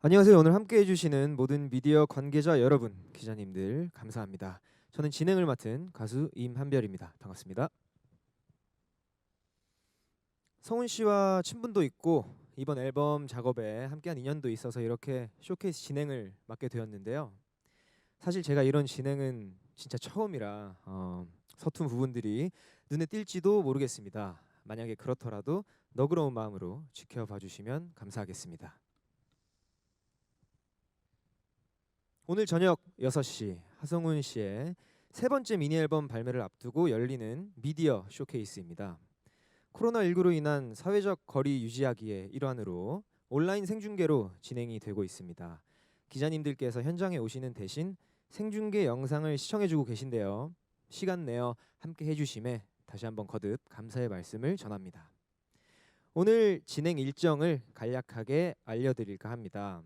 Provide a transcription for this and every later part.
안녕하세요. 오늘 함께 해주시는 모든 미디어 관계자 여러분, 기자님들 감사합니다. 저는 진행을 맡은 가수 임한별입니다. 반갑습니다. 성훈 씨와 친분도 있고 이번 앨범 작업에 함께한 인연도 있어서 이렇게 쇼케이스 진행을 맡게 되었는데요. 사실 제가 이런 진행은 진짜 처음이라 서툰 부분들이 눈에 띌지도 모르겠습니다. 만약에 그렇더라도 너그러운 마음으로 지켜봐 주시면 감사하겠습니다. 오늘 저녁 6시 하성운 씨의 세 번째 미니 앨범 발매를 앞두고 열리는 미디어 쇼케이스입니다. 코로나19로 인한 사회적 거리 유지하기의 일환으로 온라인 생중계로 진행이 되고 있습니다. 기자님들께서 현장에 오시는 대신 생중계 영상을 시청해주고 계신데요. 시간 내어 함께 해주심에 다시 한번 거듭 감사의 말씀을 전합니다. 오늘 진행 일정을 간략하게 알려드릴까 합니다.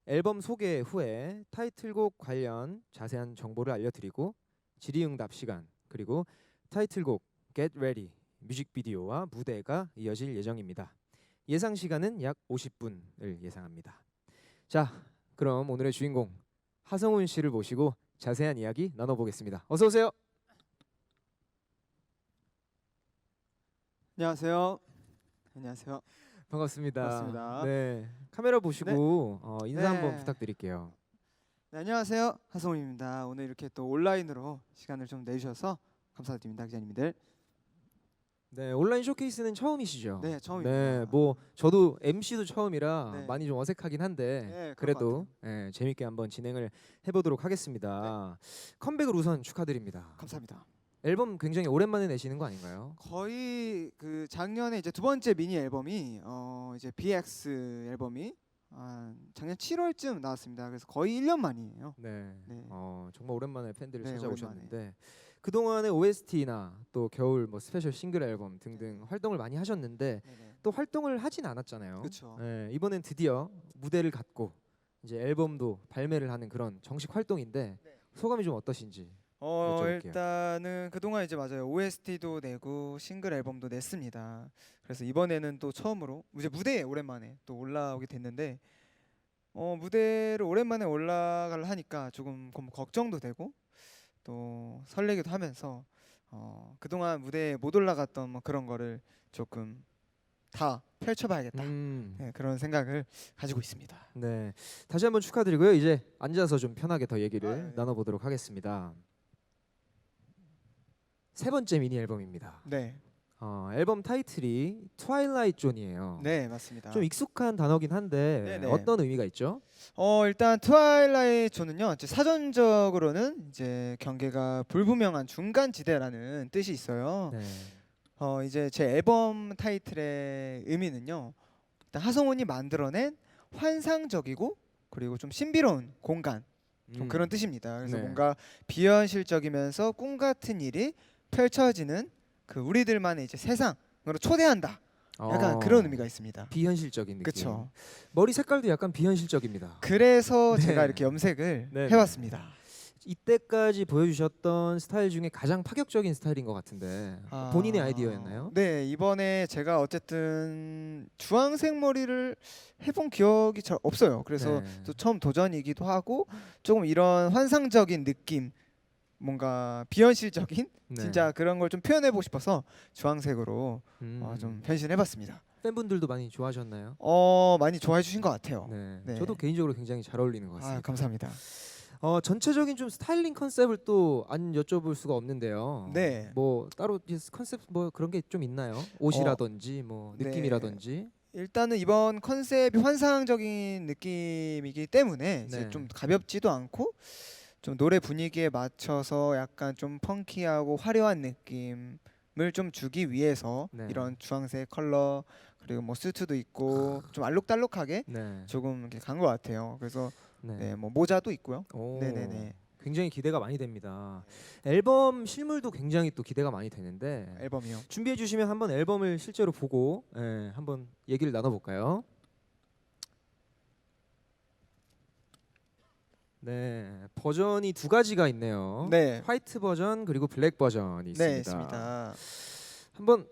앨범 소개 후에 타이틀곡 관련 자세한 정보를 알려드리고 질의응답 시간 그리고 타이틀곡 Get Ready 뮤직비디오와 무대가 이어질 예정입니다. 예상 시간은 약 50분을 예상합니다. 자, 그럼 오늘의 주인공 하성운 씨를 모시고 자세한 이야기 나눠보겠습니다. 어서 오세요. 안녕하세요. 안녕하세요. 반갑습니다. 반갑습니다. 네, 카메라 보시고 인사 한번 네. 부탁드릴게요. 네, 안녕하세요. 하성훈입니다. 오늘 이렇게 또 온라인으로 시간을 좀 내주셔서 감사드립니다, 기자님들. 네, 온라인 쇼케이스는 처음이시죠? 네, 처음입니다. 네, 뭐 저도 MC도 처음이라 네. 많이 좀 어색하긴 한데 네, 그런 그래도 것 재밌게 한번 진행을 해보도록 하겠습니다. 컴백을 우선 축하드립니다. 감사합니다. 앨범 굉장히 오랜만에 내시는 거 아닌가요? 거의 그 작년에 이제 두 번째 미니 앨범이 이제 BX 앨범이 작년 7월쯤 나왔습니다. 그래서 거의 1년 만이에요. 네, 네. 정말 오랜만에 팬들을 네, 찾아오셨는데 그 동안에 OST나 또 겨울 뭐 스페셜 싱글 앨범 등등 활동을 많이 하셨는데 네네. 또 활동을 하진 않았잖아요. 그렇죠. 네, 이번엔 드디어 무대를 갖고 이제 앨범도 발매를 하는 그런 정식 활동인데 네. 소감이 좀 어떠신지 여쭤볼게요. 일단은 그동안 이제 맞아요. OST도 내고 싱글 앨범도 냈습니다. 그래서 이번에는 또 처음으로 이제 무대에 오랜만에 또 올라오게 됐는데 무대를 오랜만에 올라가려 하니까 조금 걱정도 되고 또 설레기도 하면서 그동안 무대에 못 올라갔던 뭐 그런 거를 조금 다 펼쳐봐야겠다. 네, 그런 생각을 가지고 있습니다. 네, 다시 한번 축하드리고요. 이제 앉아서 좀 편하게 더 얘기를 네. 나눠보도록 하겠습니다. 세 번째 미니 앨범입니다. 네, 앨범 타이틀이 트와일라이트 존이에요. 네 맞습니다. 좀 익숙한 단어긴 한데 네네. 어떤 의미가 있죠? 일단 트와일라이트 존은요. 이제 사전적으로는 이제 경계가 불분명한 중간 지대라는 뜻이 있어요. 네. 이제 제 앨범 타이틀의 의미는요. 일단 하성운이 만들어낸 환상적이고 그리고 좀 신비로운 공간 좀 그런 뜻입니다. 그래서 네. 뭔가 비현실적이면서 꿈 같은 일이 펼쳐지는 그 우리들만의 이제 세상으로 초대한다. 약간 그런 의미가 있습니다. 비현실적인 느낌. 그렇죠. 머리 색깔도 약간 비현실적입니다. 그래서 네. 제가 이렇게 염색을 네네. 해봤습니다. 이때까지 보여주셨던 스타일 중에 가장 파격적인 스타일인 것 같은데 본인의 아이디어였나요? 네, 이번에 제가 어쨌든 주황색 머리를 해본 기억이 잘 없어요. 그래서 네. 또 처음 도전이기도 하고 조금 이런 환상적인 느낌, 뭔가 비현실적인 네. 진짜 그런 걸 좀 표현해보고 싶어서 주황색으로 좀 변신해봤습니다. 팬분들도 많이 좋아하셨나요? 많이 좋아해 주신 것 같아요. 네. 네. 저도 개인적으로 굉장히 잘 어울리는 것 같습니다. 감사합니다. 전체적인 좀 스타일링 컨셉을 또 안 여쭤볼 수가 없는데요. 네. 뭐 따로 컨셉 뭐 그런 게 좀 있나요? 옷이라든지 뭐 네. 느낌이라든지. 일단은 이번 컨셉이 환상적인 느낌이기 때문에 이제 네. 좀 가볍지도 않고 좀 노래 분위기에 맞춰서 약간 좀 펑키하고 화려한 느낌을 좀 주기 위해서 네. 이런 주황색 컬러 그리고 뭐 수트도 있고 좀 알록달록하게 네. 조금 이렇게 간 것 같아요. 그래서 네. 네, 뭐 모자도 있고요. 오, 네네네. 굉장히 기대가 많이 됩니다. 앨범 실물도 굉장히 또 기대가 많이 되는데 앨범이요. 준비해 주시면 한번 앨범을 실제로 보고 한번 얘기를 나눠볼까요? 네, 버전이 두 가지가 있네요. 네. 화이트 버전 그리고 블랙 버전이 있습니다. 네, 있습니다. 한번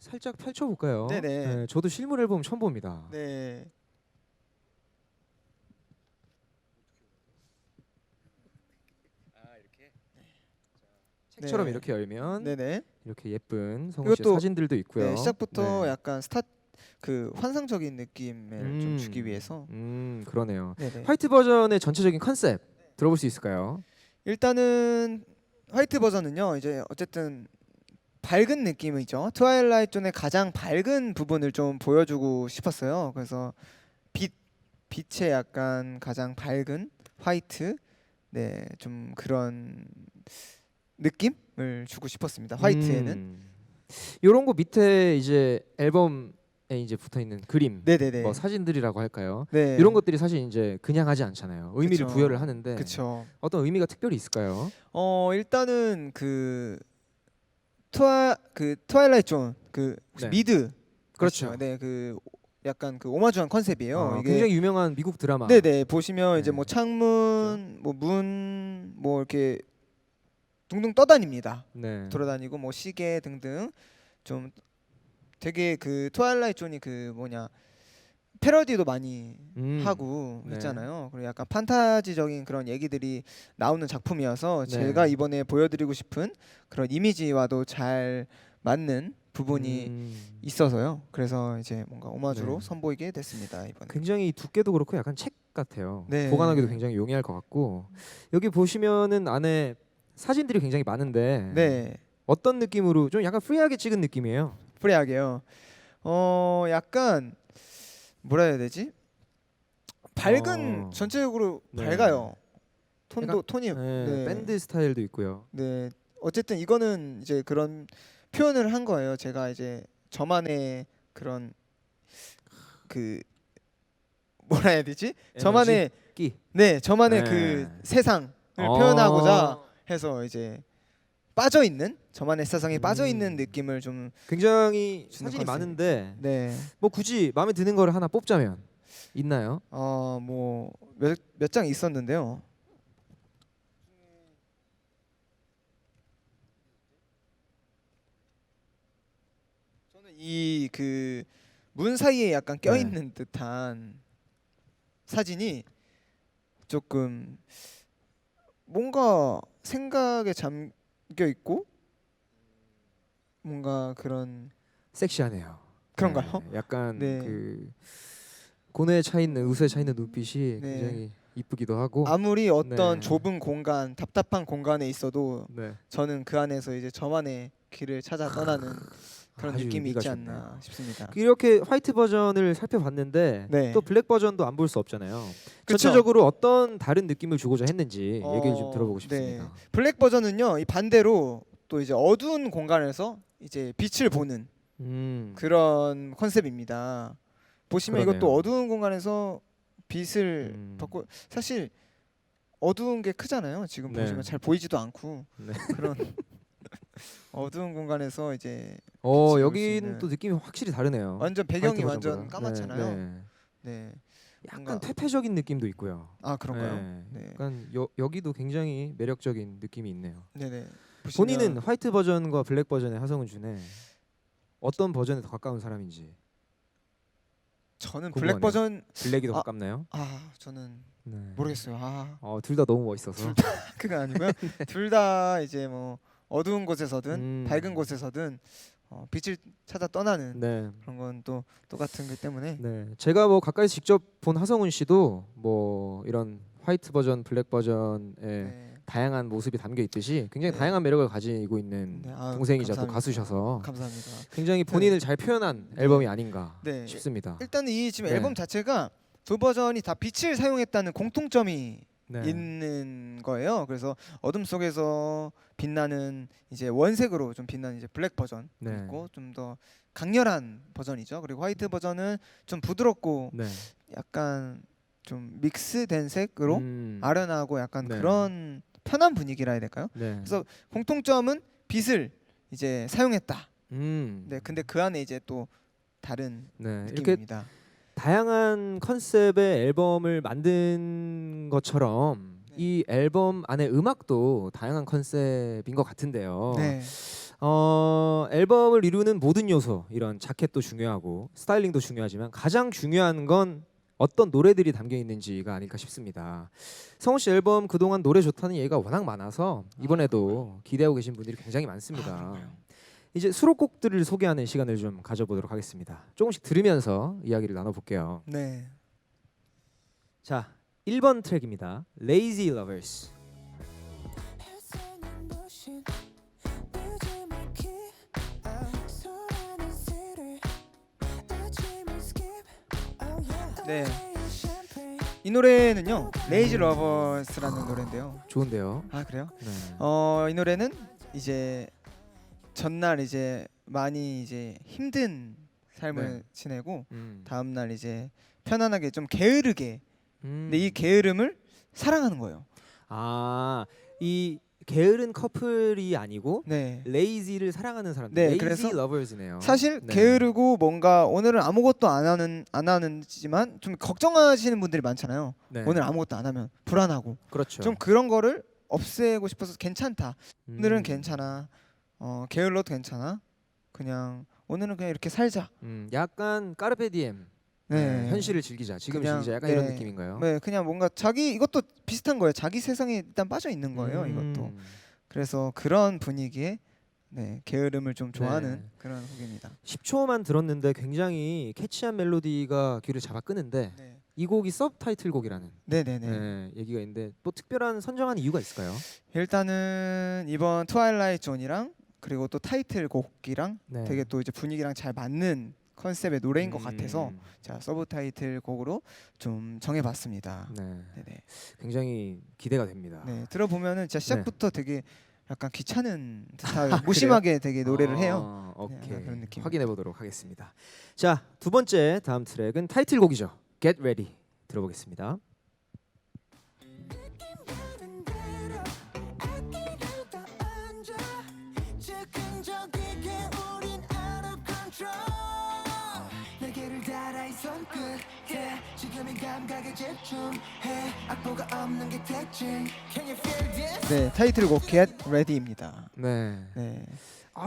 살짝 펼쳐볼까요? 네네. 저도 실물 앨범 처음 봅니다. 네. 책처럼 네. 이렇게 열면 네네. 이렇게 예쁜 성훈 그리고 씨의 또 사진들도 있고요. 네, 시작부터 네. 약간 그 환상적인 느낌을 좀 주기 위해서. 그러네요. 네네. 화이트 버전의 전체적인 컨셉 들어볼 수 있을까요? 일단은 화이트 버전은요. 이제 어쨌든 밝은 느낌이죠. 트와일라이트 존의 가장 밝은 부분을 좀 보여주고 싶었어요. 그래서 빛의 약간 가장 밝은 화이트, 네, 좀 그런 느낌을 주고 싶었습니다. 화이트에는. 이런 거 밑에 이제 앨범에 이제 붙어 있는 그림, 네네네. 뭐 사진들이라고 할까요? 네. 이런 것들이 사실 이제 그냥 하지 않잖아요. 의미를 그쵸. 부여를 하는데 그쵸. 어떤 의미가 특별히 있을까요? 일단은 그 트와일라이트 존 혹시 네. 미드 그렇죠. 아시죠? 네, 약간 오마주한 컨셉이에요. 이게 굉장히 유명한 미국 드라마. 네네 보시면 이제 네. 뭐 창문, 뭐 문, 뭐 이렇게 둥둥 떠다닙니다. 네. 돌아다니고 뭐 시계 등등 좀 되게 그 트와일라이트 존이 패러디도 많이 하고 네. 했잖아요. 그리고 약간 판타지적인 그런 얘기들이 나오는 작품이어서 네. 제가 이번에 보여드리고 싶은 그런 이미지와도 잘 맞는 부분이 있어서요. 그래서 이제 뭔가 오마주로 네. 선보이게 됐습니다 이번에. 굉장히 두께도 그렇고 약간 책 같아요. 네. 보관하기도 굉장히 용이할 것 같고 여기 보시면은 안에 사진들이 굉장히 많은데 네, 어떤 느낌으로 좀 약간 프리하게 찍은 느낌이에요. 프리하게요. 약간 뭐라 해야 되지? 전체적으로 네. 밝아요. 약간, 톤이 네. 밴드 스타일도 있고요. 네, 어쨌든 이거는 이제 그런 표현을 한 거예요. 제가 이제 저만의 그런 그 뭐라 해야 되지? 저만의 끼. 저만의 네. 그 세상을 표현하고자 해서 이제 빠져 있는 저만의 세상에 빠져 있는 느낌을 좀 굉장히 주는 사진이 컨셉. 많은데 네. 뭐 굳이 마음에 드는 거를 하나 뽑자면 있나요? 뭐 몇 장 있었는데요. 저는 이 그 문 사이에 약간 껴 네. 있는 듯한 사진이 조금 뭔가 생각에 잠겨 있고 뭔가 섹시하네요. 그런가요? 네, 약간 네. 그 고뇌에 차 있는 웃에 차 있는 눈빛이 네. 굉장히 이쁘기도 하고. 아무리 어떤 네. 좁은 공간, 답답한 공간에 있어도 네. 저는 그 안에서 이제 저만의 길을 찾아 떠나는 그런 아주 느낌이 의미가 있지 좋네요. 않나 싶습니다. 이렇게 화이트 버전을 살펴봤는데 네. 또 블랙 버전도 안 볼 수 없잖아요. 그쵸? 전체적으로 어떤 다른 느낌을 주고자 했는지 얘기를 좀 들어보고 네. 싶습니다. 블랙 버전은요, 이 반대로 또 이제 어두운 공간에서 이제 빛을 보는 그런 컨셉입니다. 보시면 그러네요. 이것도 어두운 공간에서 빛을 받고 사실 어두운 게 크잖아요. 지금 네. 보시면 잘 보이지도 않고 네. 그런 어두운 공간에서 이제 빛을 볼 수 여기는 있는. 또 느낌이 확실히 다르네요. 완전 배경이 화이트 완전 버전보다. 까맣잖아요. 네. 네. 약간 뭔가- 퇴폐적인 느낌도 있고요. 그런가요? 네. 네. 약간 여기도 굉장히 매력적인 느낌이 있네요. 네네. 본인은 화이트 버전과 블랙 버전의 하성운 중에 어떤 버전에 더 가까운 사람인지. 저는 궁금하네요. 블랙 버전 블랙이 더 가깝나요? 저는 네. 모르겠어요. 둘 다 너무 멋있어서. 그가 아니고요. 둘 다 이제 뭐 어두운 곳에서든 밝은 곳에서든 빛을 찾아 떠나는 네. 그런 건 또 똑같은 것 때문에 네. 제가 뭐 가까이 직접 본 하성운 씨도 뭐 이런 화이트 버전, 블랙 버전의 네. 다양한 모습이 담겨 있듯이 굉장히 네. 다양한 매력을 가지고 있는 네, 동생이자 또 감사합니다. 가수셔서 감사합니다. 굉장히 본인을 잘 표현한 네. 앨범이 아닌가 네. 싶습니다. 일단 이 지금 네. 앨범 자체가 두 버전이 다 빛을 사용했다는 공통점이 네. 있는 거예요. 그래서 어둠 속에서 빛나는 이제 원색으로 좀 빛나는 이제 블랙 버전 네. 있고 좀 더 강렬한 버전이죠. 그리고 화이트 버전은 좀 부드럽고 네. 약간 좀 믹스된 색으로 아련하고 약간 네. 그런 편한 분위기라 해야 될까요? 네. 그래서 공통점은 빛을 이제 사용했다. 네. 네, 근데 그 안에 이제 또 다른 네. 이렇게 느낌입니다. 다양한 컨셉의 앨범을 만든 것처럼 네. 이 앨범 안에 음악도 다양한 컨셉인 것 같은데요. 네, 앨범을 이루는 모든 요소, 이런 자켓도 중요하고 스타일링도 중요하지만 가장 중요한 건 어떤 노래들이 담겨 있는지가 아닐까 싶습니다. 성훈 씨 앨범 그동안 노래 좋다는 얘기가 워낙 많아서 이번에도 기대하고 계신 분들이 굉장히 많습니다. 그런가요? 이제 수록곡들을 소개하는 시간을 좀 가져보도록 하겠습니다. 조금씩 들으면서 이야기를 나눠볼게요. 네. 자, 1번 트랙입니다. Lazy Lovers. 네. 이 노래는요. 레이지 러버스라는 노래인데요. 좋은데요. 아 그래요? 네. 이 노래는 이제 전날 이제 많이 이제 힘든 삶을 네. 지내고 음. 다음 날 이제 편안하게 좀 게으르게. 근데 이 음. 게으름을 사랑하는 거예요. 아, 이 게으른 커플이 아니고 네. 레이지를 사랑하는 사람들. 네, 레이지 그래서 러버즈네요. 사실 네. 게으르고 뭔가 오늘은 아무것도 안 하는지만 좀 걱정하시는 분들이 많잖아요. 네. 오늘 아무것도 안 하면 불안하고 그렇죠. 좀 그런 거를 없애고 싶어서 괜찮다. 오늘은 음. 괜찮아. 게을러도 괜찮아. 그냥 오늘은 그냥 이렇게 살자. 약간 까르페디엠. 네. 현실을 즐기자. 지금 그냥, 즐기자. 약간 네. 이런 느낌인가요? 네, 그냥 뭔가 자기 이것도 비슷한 거예요. 자기 세상에 일단 빠져 있는 거예요. 이것도. 음. 그래서 그런 분위기에 네, 게으름을 좀 좋아하는 네. 그런 곡입니다. 10초만 들었는데 굉장히 캐치한 멜로디가 귀를 잡아 끄는데 네. 이 곡이 서브타이틀 곡이라는 네네네. 얘기가 있는데 또 특별한 선정한 이유가 있을까요? 일단은 이번 트와일라이트 존이랑 그리고 또 타이틀곡이랑 네. 되게 또 이제 분위기랑 잘 맞는 컨셉의 노래인 것 같아서 음. 자 서브타이틀 곡으로 좀 정해봤습니다. 네. 네네. 굉장히 기대가 됩니다. 네 들어보면은 진짜 시작부터 되게 약간 귀찮은 듯하게 아, 무심하게 되게 노래를 해요. 오케이. 약간 그런 느낌. 확인해 보도록 하겠습니다. 자, 두 번째 다음 트랙은 타이틀곡이죠. Get Ready 들어보겠습니다. 네 타이틀곡 Get Ready입니다. 네. 네.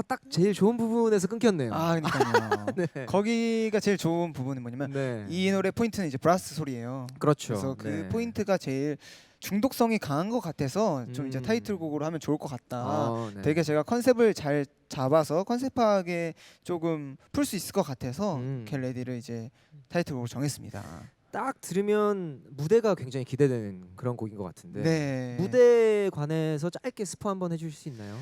딱 제일 좋은 부분에서 끊겼네요. 아 그러니까요. 네. 거기가 제일 좋은 부분은 뭐냐면 네. 이 노래 포인트는 이제 브라스 소리예요. 그렇죠. 그래서 그 네. 포인트가 제일 중독성이 강한 것 같아서 좀 이제 음. 타이틀곡으로 하면 좋을 것 같다. 네. 되게 제가 컨셉을 잘 잡아서 컨셉하게 조금 풀 수 있을 것 같아서 겟레디를 이제 타이틀곡으로 정했습니다. 딱 들으면 무대가 굉장히 기대되는 그런 곡인 것 같은데 네. 무대에 관해서 짧게 스포 한번 해주실 수 있나요?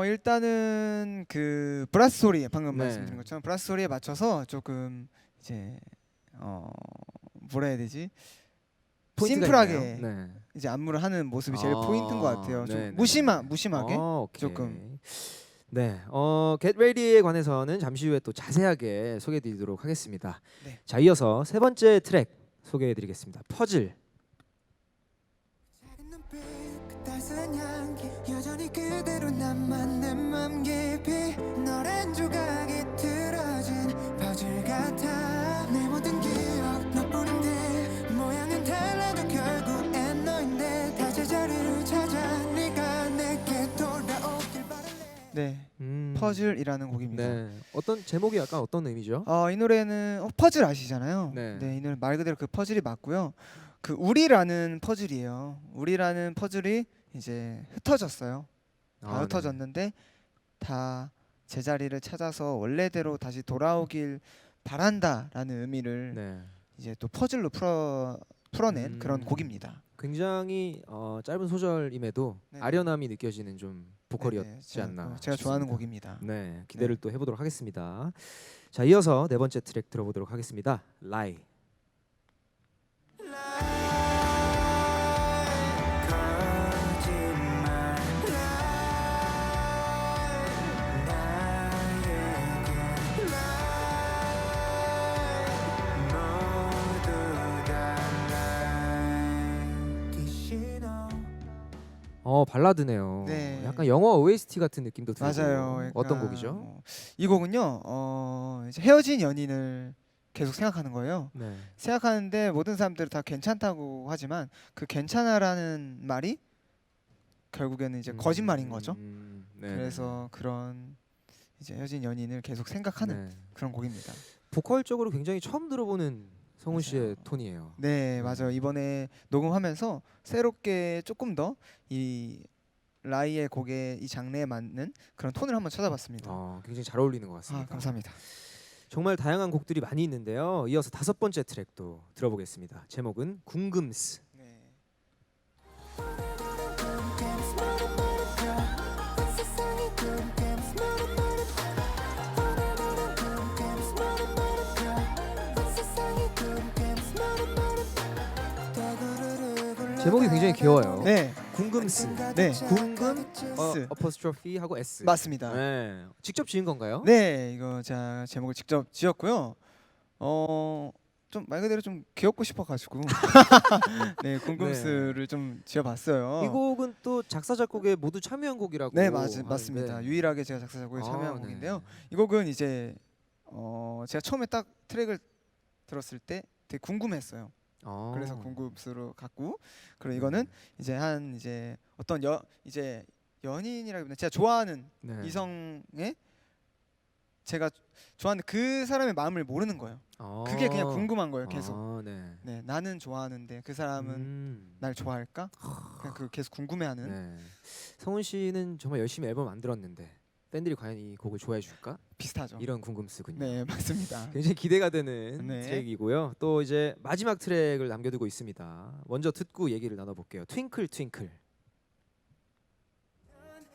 일단은 그 브라스 소리 방금 네. 말씀드린 것처럼 브라스 소리에 맞춰서 조금 이제 뭐라 해야 되지? 포인트가 심플하게 있나요? 네. 이제 안무를 하는 모습이 제일 포인트인 것 같아요. 좀 네, 네. 무심하게 오케이. 조금. 네, Get Ready에 관해서는 잠시 후에 또 자세하게 소개해드리도록 하겠습니다. 네. 자, 이어서 세 번째 트랙 소개해드리겠습니다. 퍼즐. 따스한 향기 여전히 그대로 남만 내 맘 깊이 너란 조각이 틀어진 퍼즐 같아 내 모든 기억 너뿐인데 모양은 달라도 결국엔 너인데 다 제자리를 찾아 네가 내게 돌아오길 바랄래. 네. 퍼즐이라는 곡입니다. 네. 어떤 제목이 약간 어떤 의미죠? 이 노래는 퍼즐 아시잖아요. 네. 이 노래 말 그대로 그 퍼즐이 맞고요. 그 우리라는 퍼즐이에요. 우리라는 퍼즐이 이제 흩어졌어요. 다 흩어졌는데 다 제자리를 찾아서 원래대로 다시 돌아오길 바란다라는 의미를 네. 이제 또 퍼즐로 풀어낸 그런 곡입니다. 굉장히 짧은 소절임에도 네. 아련함이 느껴지는 좀 보컬이었지 네네. 않나 제가 좋아하는 싶습니다. 곡입니다. 네, 기대를 또 해보도록 하겠습니다. 자, 이어서 네 번째 트랙 들어보도록 하겠습니다. Lie. 발라드네요. 네. 약간 영화 OST 같은 느낌도 들고. 맞아요. 어떤 약간 곡이죠? 이 곡은요. 이제 헤어진 연인을 계속 생각하는 거예요. 네. 생각하는데 모든 사람들이 다 괜찮다고 하지만 그 괜찮아라는 말이 결국에는 이제 거짓말인 거죠. 네. 그래서 그런 이제 헤어진 연인을 계속 생각하는 네. 그런 곡입니다. 보컬적으로 굉장히 처음 들어보는 성훈 씨의 맞아요. 톤이에요. 네, 맞아요. 이번에 녹음하면서 새롭게 조금 더 이 라이의 곡의 이 장르에 맞는 그런 톤을 한번 찾아봤습니다. 굉장히 잘 어울리는 것 같습니다. 감사합니다. 정말 다양한 곡들이 많이 있는데요. 이어서 5번째 트랙도 들어보겠습니다. 제목은 궁금스. 네. 제목이 굉장히 귀여워요. 네, 궁금스. 네, 궁금 스. 어퍼스트로피 하고 S. 맞습니다. 네. 직접 지은 건가요? 네, 이거 제가 제목을 직접 지었고요. 좀 말 그대로 좀 귀엽고 싶어가지고 네, 궁금스를 좀 지어봤어요. 이 곡은 또 작사 작곡에 모두 참여한 곡이라고. 네, 하는데. 맞습니다. 유일하게 제가 작사 작곡에 참여한 네. 곡인데요. 이 곡은 이제 제가 처음에 딱 트랙을 들었을 때 되게 궁금했어요. 그래서 궁금스로 갔고, 그리고 이거는 이제 어떤 이제 연인이라기보다 제가 좋아하는 네. 이성의 제가 좋아하는 그 사람의 마음을 모르는 거예요. 그게 그냥 궁금한 거예요, 계속. 네. 네, 나는 좋아하는데 그 사람은 날 좋아할까? 그냥 그 계속 궁금해하는. 네. 성훈 씨는 정말 열심히 앨범 만들었는데 팬들이 과연 이 곡을 좋아해 줄까? 비슷하죠. 이런 궁금스군요. 네, 맞습니다. 굉장히 기대가 되는 네. 트랙이고요. 또 이제 마지막 트랙을 남겨두고 있습니다. 먼저 듣고 얘기를 나눠볼게요. 트윙클 트윙클.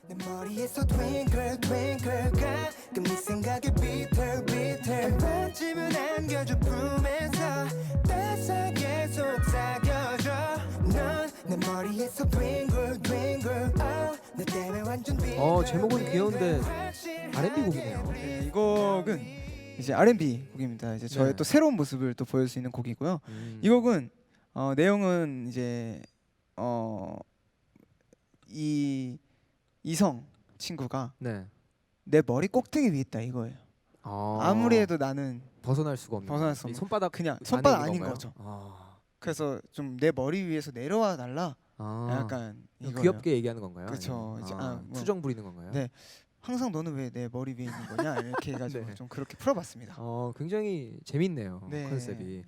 내 머리에서 twinkle twinkle 가끔 네 생각에 bitter bitter 반쯤은 안겨줘 품에서 따스하게 속삭여줘 넌 내 머리에서 twinkle twinkle 너 때문에 완전 제목은 귀여운데 R&B 곡이네요. 네, 이 곡은 이제 R&B 곡입니다. 이제 저의 네. 또 새로운 모습을 또 보여줄 수 있는 곡이고요. 이 곡은 내용은 이제 이 이성 친구가 네. 내 머리 꼭대기 위에 있다 이거예요. 아무리 해도 나는 벗어날 수가 없는. 벗어날 수 이 없는. 손바닥 그냥 안에 손바닥 있는 아닌 건가요? 거죠. 그래서 좀 내 머리 위에서 내려와 달라. 약간 이거 귀엽게 얘기하는 건가요? 그쵸. 아니면, 이제 뭐. 투정 부리는 건가요? 네. 항상 너는 왜 내 머리 위에 있는 거냐 이렇게 해가지고 네. 좀 그렇게 풀어봤습니다. 굉장히 재밌네요. 네. 컨셉이.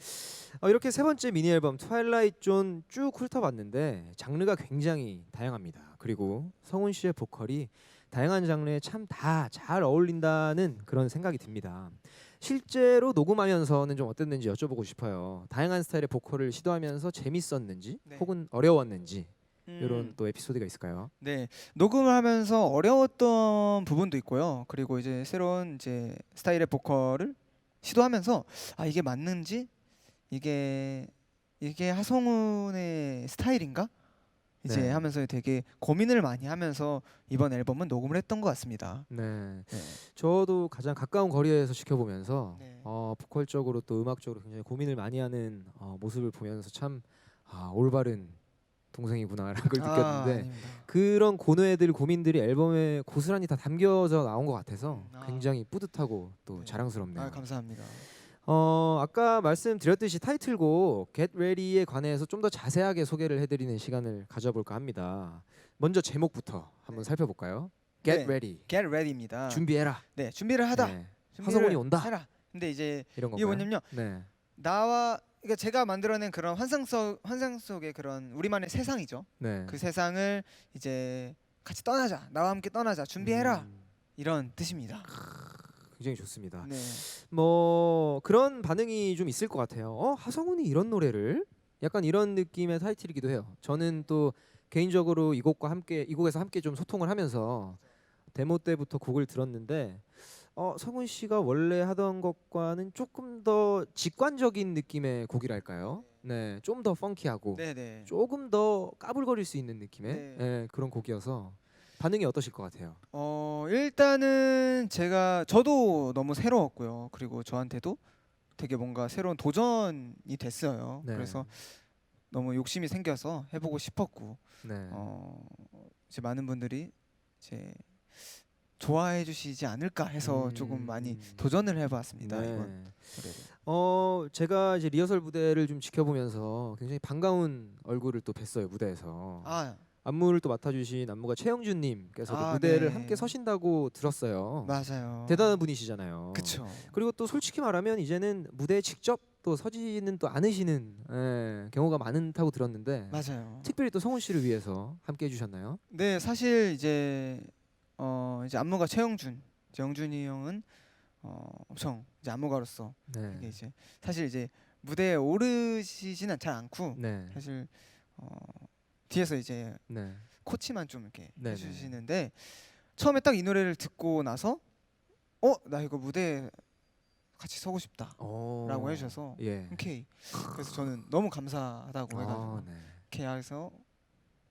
이렇게 세 번째 미니 앨범 트와일라이트 존 쭉 훑어봤는데 장르가 굉장히 다양합니다. 그리고 성훈 씨의 보컬이 다양한 장르에 참 다 잘 어울린다는 그런 생각이 듭니다. 실제로 녹음하면서는 좀 어땠는지 여쭤보고 싶어요. 다양한 스타일의 보컬을 시도하면서 재밌었는지 네. 혹은 어려웠는지 이런 또 에피소드가 있을까요? 네, 녹음을 하면서 어려웠던 부분도 있고요. 그리고 이제 새로운 이제 스타일의 보컬을 시도하면서 이게 맞는지 이게 하성운의 스타일인가? 이제 네. 하면서 되게 고민을 많이 하면서 이번 앨범은 녹음을 했던 것 같습니다. 네. 네. 저도 가장 가까운 거리에서 지켜보면서 네. 보컬적으로 또 음악적으로 굉장히 고민을 많이 하는 모습을 보면서 참 올바른 동생이구나라는 걸 느꼈는데 아닙니다. 그런 고뇌들 고민들이 앨범에 고스란히 다 담겨져 나온 것 같아서 굉장히 뿌듯하고 또 네. 자랑스럽네요. 감사합니다. 아까 말씀드렸듯이 타이틀곡 Get Ready에 관해서 좀 더 자세하게 소개를 해드리는 시간을 가져볼까 합니다. 먼저 제목부터 한번 살펴볼까요? Get 네. Ready. Get Ready입니다. 준비해라. 네, 준비를 하다. 네. 준비를 하성운이 온다. 해라. 근데 이제 이런 이게 건가요? 뭐냐면요. 네. 그러니까 제가 만들어낸 그런 환상 속의 그런 우리만의 세상이죠. 네. 그 세상을 이제 같이 떠나자. 나와 함께 떠나자. 준비해라. 음, 이런 뜻입니다. 굉장히 좋습니다. 네. 뭐 그런 반응이 좀 있을 것 같아요. 하성운이 이런 노래를 약간 이런 느낌의 타이틀이기도 해요. 저는 또 개인적으로 이 곡에서 함께 좀 소통을 하면서 데모 때부터 곡을 들었는데 성훈 씨가 원래 하던 것과는 조금 더 직관적인 느낌의 곡이랄까요? 네, 좀 더 펑키하고 네, 네. 조금 더 까불거릴 수 있는 느낌의 네. 그런 곡이어서 반응이 어떠실 것 같아요? 일단은 저도 너무 새로웠고요. 그리고 저한테도 되게 뭔가 새로운 도전이 됐어요. 네. 그래서 너무 욕심이 생겨서 해보고 싶었고 네. 이제 많은 분들이 이제 좋아해 주시지 않을까 해서 조금 많이 도전을 해봤습니다. 네. 이번 노래를. 제가 이제 리허설 무대를 좀 지켜보면서 굉장히 반가운 얼굴을 또 뵀어요 무대에서. 안무를 또 맡아주신 안무가 최영준님께서도 무대를 네. 함께 서신다고 들었어요. 맞아요. 대단한 분이시잖아요. 그쵸. 그리고 또 솔직히 말하면 이제는 무대에 직접 또 서지는 또 않으시는 경우가 많다고 들었는데 맞아요. 특별히 또 성훈 씨를 위해서 함께 해주셨나요? 네, 사실 이제 안무가 최영준, 이제 영준이 형은 엄청 이제 안무가로서 이게 네. 이제 사실 이제 무대에 오르시지는 잘 않고 네. 사실 뒤에서 이제 네. 코치만 좀 이렇게 네네. 해주시는데 처음에 딱 이 노래를 듣고 나서 나 이거 무대에 같이 서고 싶다라고 라고 해주셔서 예. 오케이. 그래서 저는 너무 감사하다고 해가지고 네. 이렇게 해서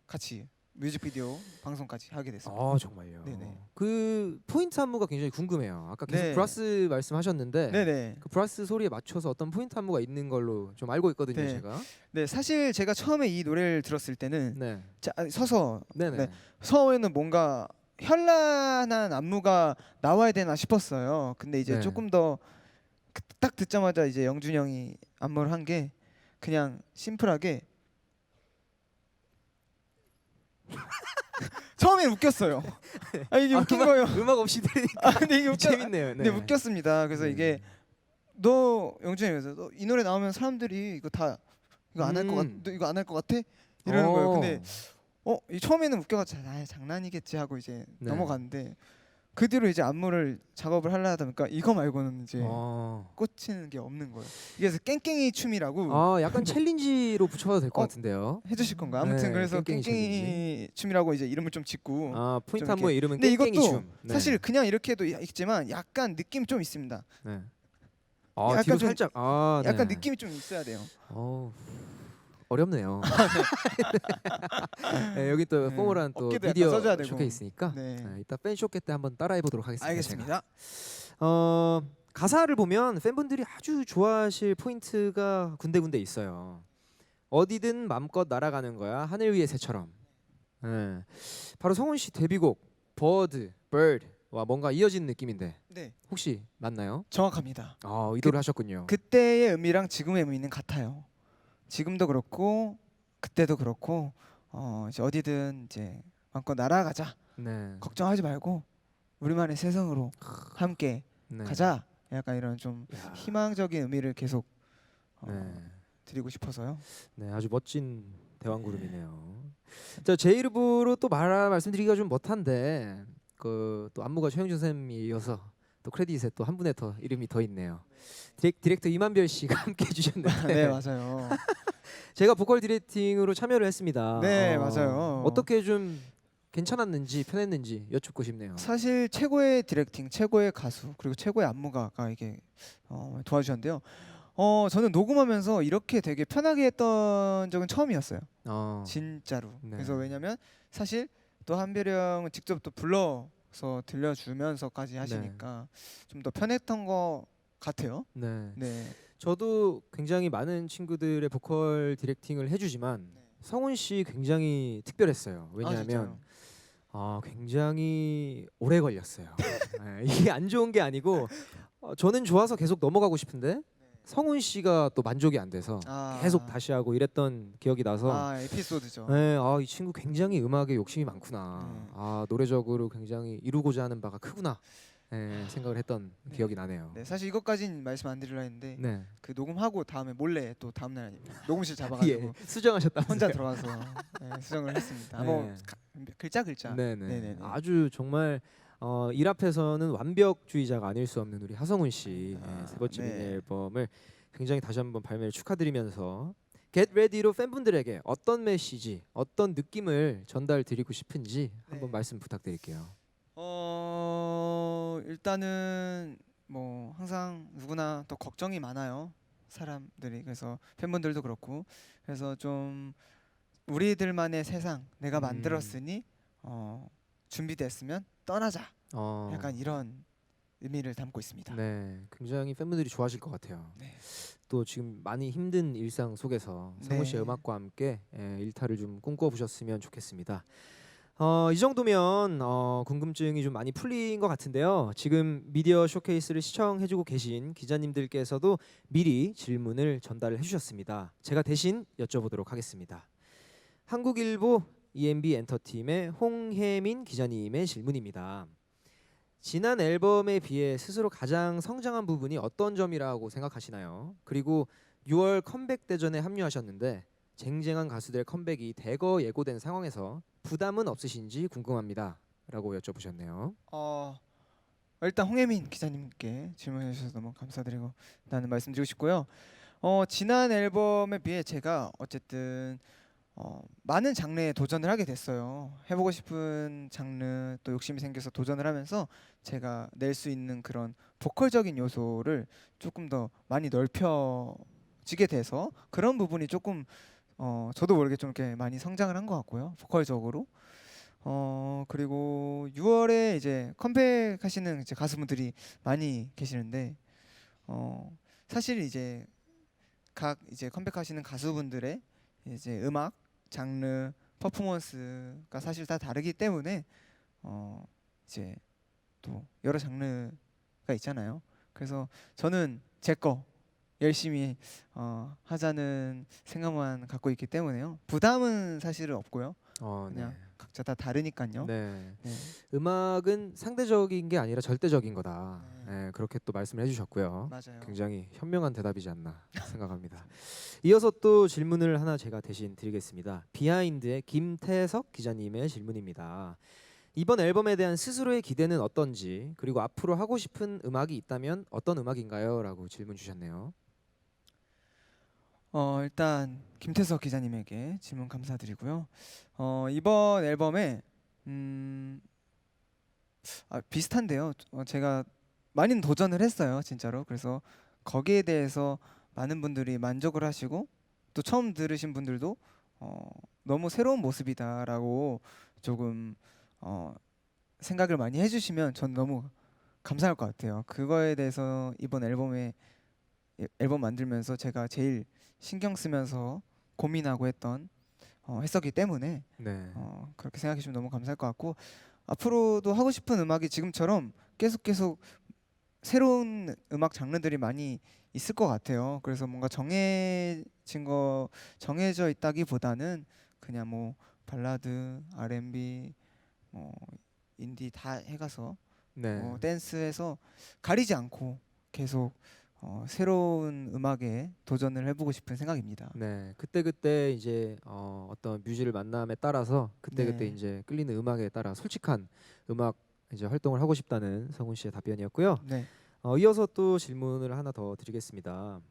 같이 뮤직비디오 방송까지 하게 됐습니다. 정말요. 네네. 그 포인트 안무가 굉장히 궁금해요. 아까 계속 네. 브라스 말씀하셨는데 네네. 그 브라스 소리에 맞춰서 어떤 포인트 안무가 있는 걸로 좀 알고 있거든요, 네. 제가. 네, 사실 제가 처음에 이 노래를 들었을 때는 네. 서서 네네. 네. 처음에는 뭔가 현란한 안무가 나와야 되나 싶었어요. 근데 이제 네. 조금 더 딱 듣자마자 이제 영준이 형이 안무를 한 게 그냥 심플하게 처음엔 웃겼어요. 이게 웃긴 거예요. 음악 없이 들으니까 근데 이게 재밌네요. 네, 웃겼습니다. 그래서 이게 너 영준이 형에서 너 이 노래 나오면 사람들이 이거 안 할 것 같, 너 이거 안 할 것 같아? 이러는 거예요. 근데 이 처음에는 웃겨가지고 장난이겠지 하고 이제 네. 넘어갔는데 그 뒤로 이제 안무를 작업을 하려다 보니까 이거 말고는 이제 꽂히는 게 없는 거예요. 그래서 깽깽이 춤이라고 약간 챌린지로 붙여봐도 될 것 같은데요. 해주실 건가요? 아무튼 네, 그래서 깽깽이 깽깽이 춤이라고 이제 이름을 좀 짓고 포인트 좀 안무의 이름은 근데 깽깽이 이것도 춤. 네. 사실 그냥 이렇게 해도 있지만 약간 느낌 좀 있습니다. 네. 약간 뒤로 좀- 살짝 약간 네. 느낌이 좀 있어야 돼요. 어렵네요. 네, 여기 또 네. 포멀한 또 어깨도 약간 미디어 써줘야 되고. 쇼케이스니까 네. 이따 팬 쇼케 때 한번 따라해 보도록 하겠습니다. 알겠습니다. 제가. 가사를 보면 팬분들이 아주 좋아하실 포인트가 군데군데 있어요. 어디든 맘껏 날아가는 거야 하늘 위의 새처럼. 네. 바로 성훈 씨 데뷔곡 Bird와 뭔가 이어지는 느낌인데 네, 혹시 맞나요? 정확합니다. 의도를 하셨군요. 그때의 의미랑 지금의 의미는 같아요. 지금도 그렇고 그때도 그렇고 이제 어디든 이제 마음껏 날아가자. 네. 걱정하지 말고 우리만의 세상으로 함께 네. 가자. 약간 이런 좀 야. 희망적인 의미를 계속 네. 드리고 싶어서요. 네, 아주 멋진 대왕구름이네요. 자, 제 이름으로 또 말씀드리기가 좀 못한데 그 또 안무가 최영준 쌤이 이어서 또 크레딧에 또 한 분의 더 이름이 더 있네요. 디렉터 이만별 씨가 함께 해주셨는데 네, 맞아요. 제가 보컬 디렉팅으로 참여를 했습니다. 네, 맞아요. 어떻게 좀 괜찮았는지 편했는지 여쭙고 싶네요. 사실 최고의 디렉팅, 최고의 가수, 그리고 최고의 안무가가 이게 도와주셨는데요. 저는 녹음하면서 이렇게 되게 편하게 했던 적은 처음이었어요. 진짜로. 네. 그래서 왜냐면 사실 또 한별이 형은 직접 또 불러서 들려주면서까지 하시니까 좀 더 편했던 것 같아요. 네. 네. 저도 굉장히 많은 친구들의 보컬 디렉팅을 해주지만 성훈 씨 굉장히 특별했어요. 왜냐하면 굉장히 오래 걸렸어요. 네, 이게 안 좋은 게 아니고 저는 좋아서 계속 넘어가고 싶은데 성훈 씨가 또 만족이 안 돼서 계속 다시 하고 이랬던 기억이 나서 에피소드죠. 네, 이 친구 굉장히 음악에 욕심이 많구나. 노래적으로 굉장히 이루고자 하는 바가 크구나. 네, 생각을 했던 기억이 나네요. 네, 사실 이것까지는 말씀 안 드리려 했는데 네. 그 녹음하고 다음에 몰래 또 다음날 녹음실 잡아가지고 수정하셨다. 혼자 들어가서 수정을 했습니다. 네. 글자 글자. 네네. 네네네. 아주 정말 일 앞에서는 완벽주의자가 아닐 수 없는 우리 하성훈 씨 세 번째 미니 앨범을 굉장히 다시 한번 발매를 축하드리면서 Get Ready로 팬분들에게 어떤 메시지, 어떤 느낌을 전달드리고 싶은지 한번 말씀 부탁드릴게요. 일단은 뭐 항상 누구나 또 걱정이 많아요. 사람들이. 그래서 팬분들도 그렇고. 그래서 좀 우리들만의 세상 내가 만들었으니 준비됐으면 떠나자. 약간 이런 의미를 담고 있습니다. 네, 굉장히 팬분들이 좋아하실 것 같아요. 네. 또 지금 많이 힘든 일상 속에서 성훈 씨의 음악과 함께 일탈을 좀 꿈꿔 보셨으면 좋겠습니다. 이 정도면 궁금증이 좀 많이 풀린 것 같은데요. 지금 미디어 쇼케이스를 시청해주고 계신 기자님들께서도 미리 질문을 전달을 해주셨습니다. 제가 대신 여쭤보도록 하겠습니다. 한국일보 EMB 엔터팀의 홍혜민 기자님의 질문입니다. 지난 앨범에 비해 스스로 가장 성장한 부분이 어떤 점이라고 생각하시나요? 그리고 6월 컴백 대전에 합류하셨는데 쟁쟁한 가수들의 컴백이 대거 예고된 상황에서 부담은 없으신지 궁금합니다. 라고 여쭤보셨네요. 일단 홍혜민 기자님께 질문해 주셔서 너무 감사드리고 나는 말씀드리고 싶고요. 지난 앨범에 비해 제가 어쨌든 많은 장르에 도전을 하게 됐어요. 해보고 싶은 장르 또 욕심이 생겨서 도전을 하면서 제가 낼 수 있는 그런 보컬적인 요소를 조금 더 많이 넓혀지게 돼서 그런 부분이 조금 저도 모르게 좀 이렇게 많이 성장을 한 것 같고요. 보컬적으로. 그리고 6월에 이제 컴백하시는 이제 가수분들이 많이 계시는데 사실 이제 각 이제 컴백하시는 가수분들의 이제 음악 장르 퍼포먼스가 사실 다 다르기 때문에 이제 또 여러 장르가 있잖아요. 그래서 저는 제 거 열심히 하자는 생각만 갖고 있기 때문에요. 부담은 사실은 없고요. 그냥 네. 각자 다 다르니까요. 네. 네. 음악은 상대적인 게 아니라 절대적인 거다. 네. 네, 그렇게 또 말씀을 해주셨고요. 맞아요. 굉장히 현명한 대답이지 않나 생각합니다. 이어서 또 질문을 하나 제가 대신 드리겠습니다. 비하인드의 김태석 기자님의 질문입니다. 이번 앨범에 대한 스스로의 기대는 어떤지, 그리고 앞으로 하고 싶은 음악이 있다면 어떤 음악인가요? 라고 질문 주셨네요. 일단 김태석 기자님에게 질문 감사드리고요. 이번 앨범에 비슷한데요. 제가 많이 도전을 했어요, 진짜로. 그래서 거기에 대해서 많은 분들이 만족을 하시고 또 처음 들으신 분들도 너무 새로운 모습이다라고 조금 생각을 많이 해주시면 전 너무 감사할 것 같아요. 그거에 대해서 이번 앨범 만들면서 제가 제일 신경 쓰면서 고민하고 했었기 때문에 네. 그렇게 생각해 주면 너무 감사할 것 같고 앞으로도 하고 싶은 음악이 지금처럼 계속 새로운 음악 장르들이 많이 있을 것 같아요. 그래서 뭔가 정해져 있다기보다는 그냥 뭐 발라드, R&B, 인디 다 해가서 네. 댄스해서 가리지 않고 계속 새로운 음악에 도전을 해보고 싶은 생각입니다. 네, 그때 이제 어떤 뮤지를 만남에 따라서 그때 네. 이제 끌리는 음악에 따라 솔직한 음악 이제 활동을 하고 싶다는 성훈 씨의 답변이었고요. 네. 이어서 또 질문을 하나 더 드리겠습니다.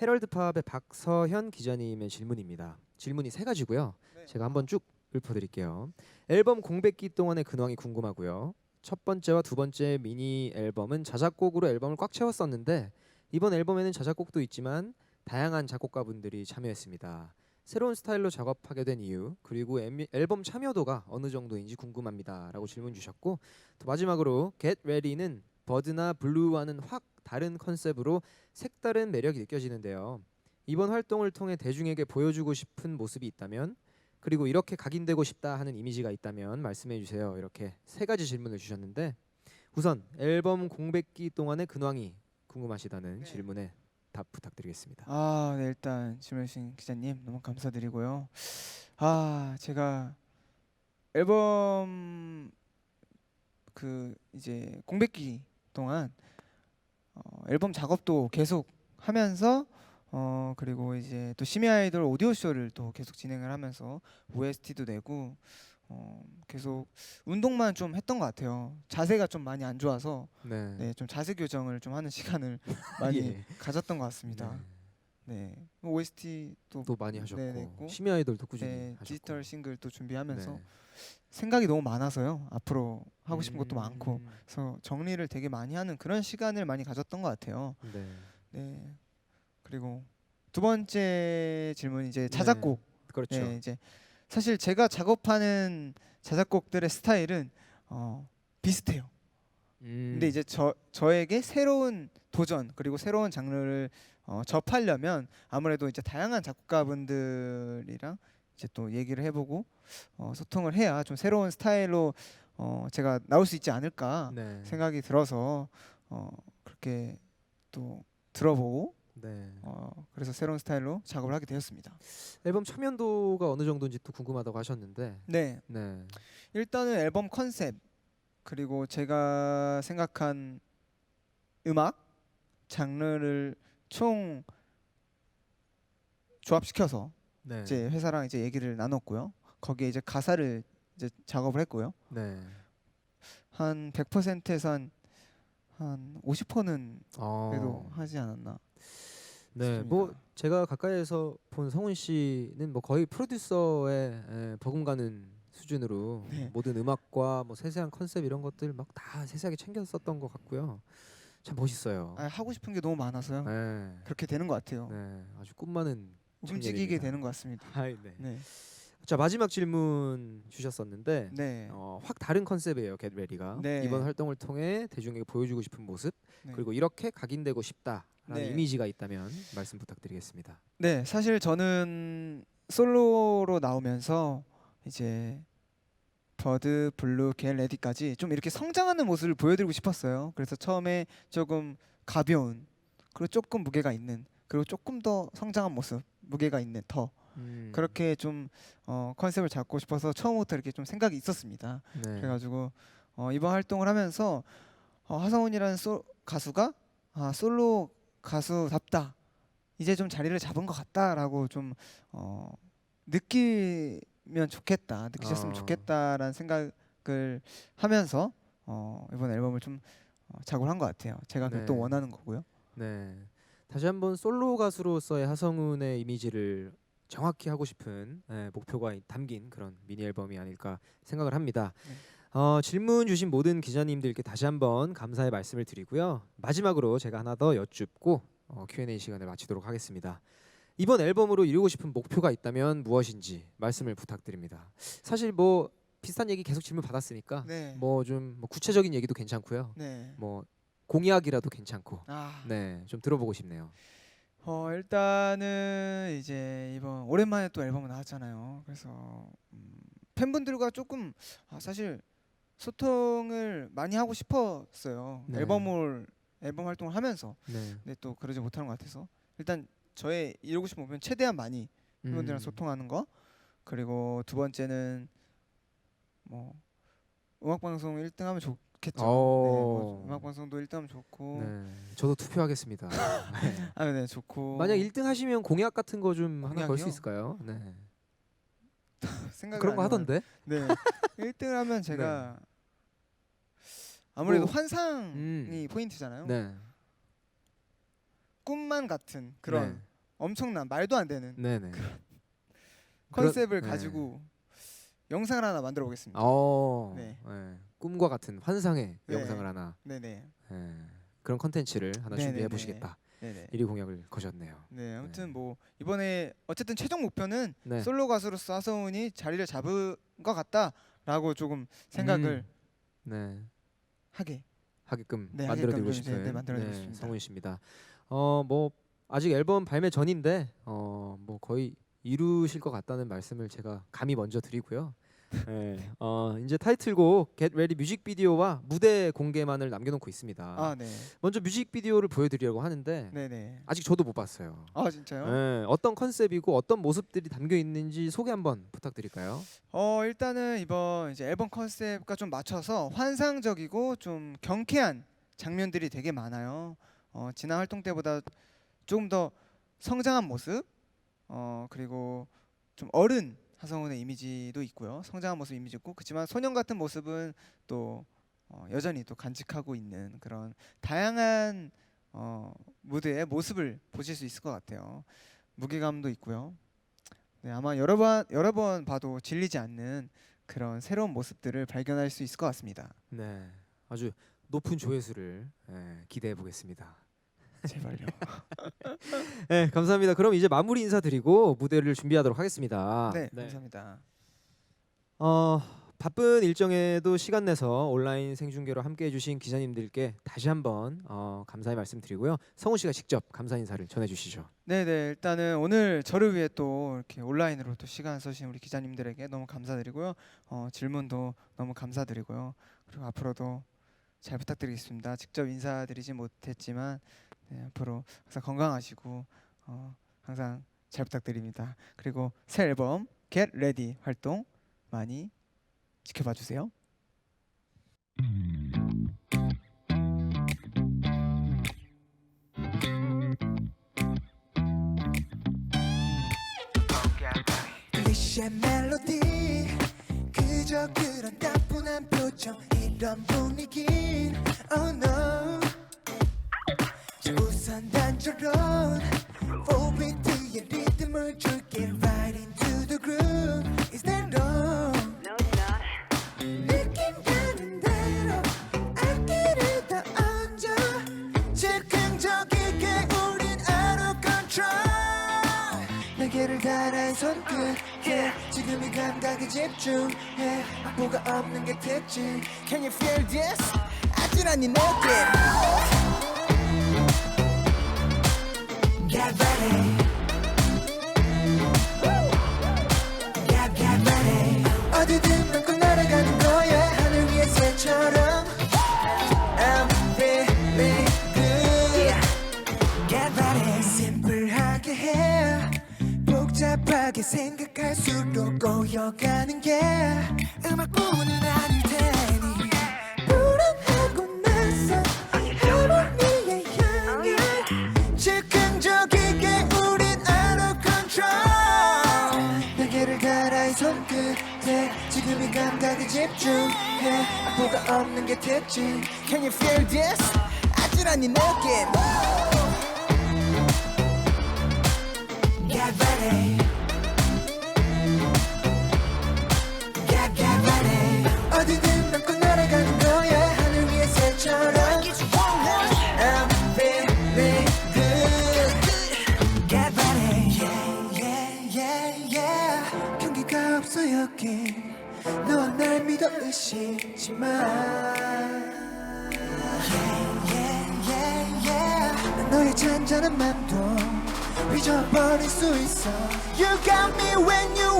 헤럴드 팝의 박서현 기자님의 질문입니다. 질문이 세 가지고요. 제가 한번 쭉 읊어드릴게요. 앨범 공백기 동안의 근황이 궁금하고요. 첫 번째와 두 번째 미니 앨범은 자작곡으로 앨범을 꽉 채웠었는데 이번 앨범에는 자작곡도 있지만 다양한 작곡가분들이 참여했습니다. 새로운 스타일로 작업하게 된 이유, 그리고 앨범 참여도가 어느 정도인지 궁금합니다라고 질문 주셨고, 또 마지막으로 Get Ready는 버드나 블루와는 확 다른 컨셉으로 색다른 매력이 느껴지는데요. 이번 활동을 통해 대중에게 보여주고 싶은 모습이 있다면, 그리고 이렇게 각인되고 싶다 하는 이미지가 있다면 말씀해 주세요. 이렇게 세 가지 질문을 주셨는데 우선 앨범 공백기 동안의 근황이 궁금하시다는 질문에 답 부탁드리겠습니다. 네, 일단 질문 주신 기자님 너무 감사드리고요. 제가 앨범 이제 공백기 동안 앨범 작업도 계속 하면서 그리고 이제 또 심야 아이돌 오디오 쇼를 또 계속 진행을 하면서 OST도 내고 계속 운동만 좀 했던 것 같아요. 자세가 좀 많이 안 좋아서 네. 좀 자세 교정을 좀 하는 시간을 많이 예. 가졌던 것 같습니다. 네, OST도 또 많이 하셨고 냈고, 심야 아이돌도 꾸준히 네, 하셨고. 디지털 싱글 또 준비하면서 네. 생각이 너무 많아서요. 앞으로 하고 싶은 것도 많고, 음. 그래서 정리를 되게 많이 하는 그런 시간을 많이 가졌던 것 같아요. 네. 네. 그리고 두 번째 질문 이제 자작곡. 그렇죠. 네, 이제 사실 제가 작업하는 자작곡들의 스타일은 비슷해요. 근데 이제 저에게 새로운 도전 그리고 새로운 장르를 접하려면 아무래도 이제 다양한 작곡가분들이랑 이제 또 얘기를 해보고 소통을 해야 좀 새로운 스타일로 제가 나올 수 있지 않을까 네. 생각이 들어서 그렇게 또 들어보고 네. 그래서 새로운 스타일로 작업을 하게 되었습니다. 앨범 참여도가 어느 정도인지 또 궁금하다고 하셨는데 네, 네. 일단은 앨범 컨셉 그리고 제가 생각한 음악 장르를 총 조합시켜서 네. 이제 회사랑 이제 얘기를 나눴고요. 거기에 이제 가사를 이제 작업을 했고요. 네. 한 100%에서 한 50%는 그래도 어. 하지 않았나. 네. 싶습니다. 뭐 제가 가까이에서 본 성훈 씨는 뭐 거의 프로듀서의 버금가는 수준으로 네. 모든 음악과 뭐 세세한 컨셉 이런 것들 막 다 세세하게 챙겼었던 것 같고요. 참 멋있어요. 하고 싶은 게 너무 많아서요. 네. 그렇게 되는 것 같아요. 네. 아주 꿈 많은 움직이게 청년입니다. 되는 것 같습니다. 아이, 네. 네. 자, 마지막 질문 주셨었는데 네. 확 다른 컨셉이에요. Get Ready가 네. 이번 활동을 통해 대중에게 보여주고 싶은 모습 네. 그리고 이렇게 각인되고 싶다라는 네. 이미지가 있다면 말씀 부탁드리겠습니다. 네, 사실 저는 솔로로 나오면서 이제 버드, 블루, 겟 레디까지 좀 이렇게 성장하는 모습을 보여드리고 싶었어요. 그래서 처음에 조금 가벼운 그리고 조금 무게가 있는 그리고 조금 더 성장한 모습, 무게가 있는 더 그렇게 좀 컨셉을 잡고 싶어서 처음부터 이렇게 좀 생각이 있었습니다. 네. 그래가지고 이번 활동을 하면서 하성운이라는 가수가 솔로 가수답다. 이제 좀 자리를 잡은 것 같다라고 좀 느끼면 좋겠다, 느끼셨으면 어. 좋겠다라는 생각을 하면서 이번 앨범을 좀 작업을 한 것 같아요. 제가 네. 또 원하는 거고요. 네. 다시 한번 솔로 가수로서의 하성운의 이미지를 정확히 하고 싶은 목표가 담긴 그런 미니 앨범이 아닐까 생각을 합니다. 네. 질문 주신 모든 기자님들께 다시 한번 감사의 말씀을 드리고요. 마지막으로 제가 하나 더 여쭙고 Q&A 시간을 마치도록 하겠습니다. 이번 앨범으로 이루고 싶은 목표가 있다면 무엇인지 말씀을 부탁드립니다. 사실 뭐 비슷한 얘기 계속 질문 받았으니까 네. 뭐 좀 구체적인 얘기도 괜찮고요. 네. 뭐 공약이라도 괜찮고 아, 네, 좀 들어보고 싶네요. 일단은 이제 이번 오랜만에 또 앨범이 나왔잖아요. 그래서 팬분들과 조금 사실 소통을 많이 하고 싶었어요. 네. 앨범 활동을 하면서. 네. 근데 또 그러지 못하는 것 같아서 일단 저의 이루고 싶은 목표는 최대한 많이 팬분들이랑 소통하는 거. 그리고 두 번째는 뭐 음악 방송 1등하면 좋겠죠. 네, 뭐 음악 방송도 1등하면 좋고. 네. 저도 투표하겠습니다. 네. 네, 좋고. 만약 1등 하시면 공약 같은 거 좀 하나 걸 수 공약이요? 있을까요? 네. 생각을 그런 거 안 해봐요. 하던데. 네. 1등을 하면 제가 아무래도 뭐, 환상이 포인트잖아요. 네. 꿈만 같은 그런 네. 엄청난 말도 안 되는 네, 네. 컨셉을 네. 가지고 영상을 하나 만들어 보겠습니다. 네. 네. 꿈과 같은 환상의 네. 영상을 하나 네네. 그런 컨텐츠를 하나 네네네. 준비해 보시겠다. 네네. 1위 공약을 거셨네요. 네, 아무튼 네. 뭐 이번에 어쨌든 최종 목표는 네. 솔로 가수로서 하성운이 자리를 잡은 것 같다라고 조금 생각을 네. 하게끔 네, 만들어드리고 하게끔 싶은 네, 만들어드리겠습니다. 성훈 씨입니다. 뭐 아직 앨범 발매 전인데 뭐 거의 이루실 것 같다는 말씀을 제가 감히 먼저 드리고요. 네. 이제 타이틀곡 Get Ready 뮤직비디오와 무대 공개만을 남겨놓고 있습니다. 네. 먼저 뮤직비디오를 보여드리려고 하는데 네네. 아직 저도 못 봤어요. 진짜요? 네. 어떤 컨셉이고 어떤 모습들이 담겨 있는지 소개 한번 부탁드릴까요? 일단은 이번 이제 앨범 컨셉과 좀 맞춰서 환상적이고 좀 경쾌한 장면들이 되게 많아요. 지난 활동 때보다 조금 더 성장한 모습, 그리고 좀 어른 하성운의 이미지도 있고요. 성장한 모습 이미지 있고, 그렇지만 소년 같은 모습은 또 여전히 또 간직하고 있는 그런 다양한 무대의 모습을 보실 수 있을 것 같아요. 무게감도 있고요. 네, 아마 여러 번 봐도 질리지 않는 그런 새로운 모습들을 발견할 수 있을 것 같습니다. 네. 아주 높은 조회수를 기대해 보겠습니다. 제발요. 네, 감사합니다. 그럼 이제 마무리 인사드리고 무대를 준비하도록 하겠습니다. 네, 감사합니다. 바쁜 일정에도 시간 내서 온라인 생중계로 함께해 주신 기자님들께 다시 한번 감사의 말씀드리고요. 성훈 씨가 직접 감사 인사를 전해 주시죠. 네, 일단은 오늘 저를 위해 또 이렇게 온라인으로 또 시간 써주신 우리 기자님들에게 너무 감사드리고요. 질문도 너무 감사드리고요. 그리고 앞으로도 잘 부탁드리겠습니다. 직접 인사드리지 못했지만 앞으로 항상 건강하시고 항상 잘 부탁드립니다. 그리고 새 앨범 Get Ready 활동 많이 지켜봐 주세요. 클리셰 멜로디 그저 그런 따분한 표정 이런 분위긴 Oh no 자 우선 단조로운 4비트의 리듬을 줄게 Right into the groove Is that wrong? No, it's not. 느낌 가는 대로 악기를 더 얹어 즉흥적이게 우린 out of control 날개를 달아 손끝에 지금 이 감각에 집중해 악보가 없는 게 특징 Can you feel this? 아찔한 이 느낌 Get ready Get ready 어디든 맘껏 날아가는 거야 하늘 위의 새처럼 I'm feeling good Get ready 심플하게 해 복잡하게 생각할수록 꼬여가는 게 음악뿐은 아닐 테니 불안하고 낯선 하모니의 향연 즉흥적이게 우린 out of control 날개를 달아 이 손끝에 지금 이 감각에 집중해 악보가 없는 게 특징 Can you feel this? 아찔한 이 느낌 Get ready Get ready 어디든 맘껏 날아가는 거야 하늘 위의 새처럼 I'm feeling good Get ready yeah 경계가 없어 여기 너와 날 믿어 의심치 마 난 너의 잔잔한 맘도 잊어버릴 수 있어 You got me when you